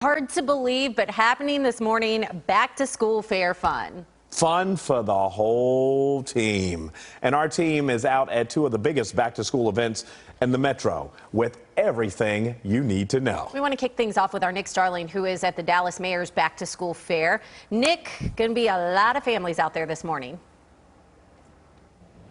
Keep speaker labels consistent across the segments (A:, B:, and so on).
A: Hard to believe, but happening this morning, back to school fair fun.
B: Fun for the whole team. And our team is out at two of the biggest back to school events in the metro with everything you need to know.
A: We want to kick things off with our Nick Starling, who is at the Dallas Mayor's back to school fair. Nick, going to be a lot of families out there this morning.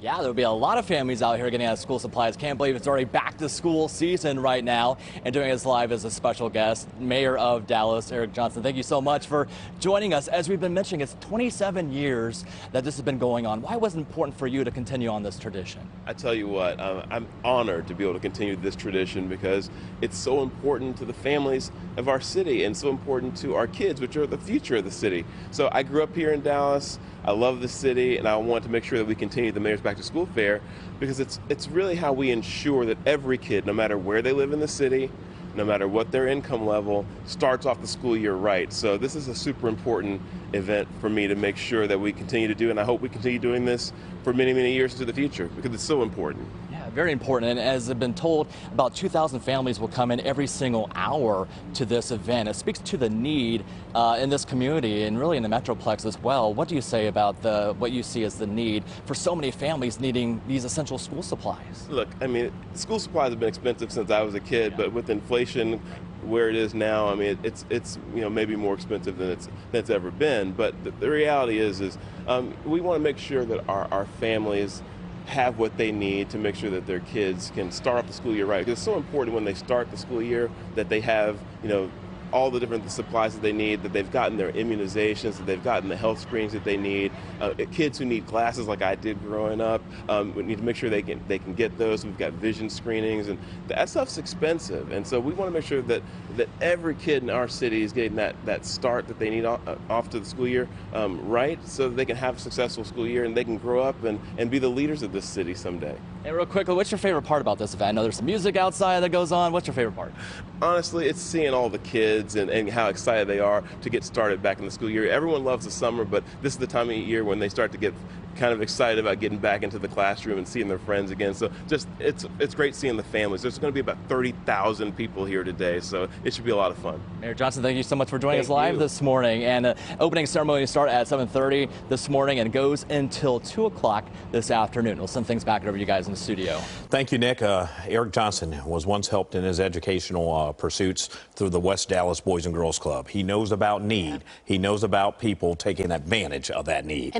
C: Yeah, there'll be a lot of families out here getting out of school supplies. Can't believe it's already back to school season right now. And doing us live as a special guest, Mayor of Dallas, Eric Johnson. Thank you so much for joining us. As we've been mentioning, it's 27 years that this has been going on. Why was it important for you to continue on this tradition?
D: I tell you what, I'm honored to be able to continue this tradition because it's so important to the families of our city and so important to our kids, which are the future of the city. So I grew up here in Dallas. I love the city, and I want to make sure that we continue the Mayor's Back to School Fair because it's really how we ensure that every kid, no matter where they live in the city, no matter what their income level, starts off the school year right. So this is a super important event for me to make sure that we continue to do, and I hope we continue doing this for many, many years into the future because it's so important.
C: Yeah, very important. And as I've been told, about 2,000 families will come in every single hour to this event. It speaks to the need in this community and really in the Metroplex as well. What do you say about what you see as the need for so many families needing these essential school supplies?
D: Look, I mean, school supplies have been expensive since I was a kid, but with inflation where it is now, I mean, it's maybe more expensive than it's ever been. But the reality is we want to make sure that our families have what they need to make sure that their kids can start off the school year right. Because it's so important when they start the school year that they have, all the different supplies that they need, that they've gotten their immunizations, that they've gotten the health screenings that they need. Kids who need glasses like I did growing up, we need to make sure they can get those. We've got vision screenings, and that stuff's expensive. And so we want to make sure that every kid in our city is getting that start that they need off to the school year right, so that they can have a successful school year and they can grow up and be the leaders of this city someday.
C: And real quickly, what's your favorite part about this event? I know there's some music outside that goes on. What's your favorite part?
D: Honestly, it's seeing all the kids and how excited they are to get started back in the school year. Everyone loves the summer, but this is the time of year when they start to get kind of excited about getting back into the classroom and seeing their friends again. So just it's great seeing the families. There's going to be about 30,000 people here today, so it should be a lot of fun.
C: Mayor Johnson, thank you so much for joining us live this morning. And opening ceremony starts at 7:30 this morning and goes until 2 o'clock this afternoon. We'll send things back over to you guys in the studio.
B: Thank you, Nick. Eric Johnson was once helped in his educational pursuits through the West Dallas Boys and Girls Club. He knows about need. He knows about people taking advantage of that need.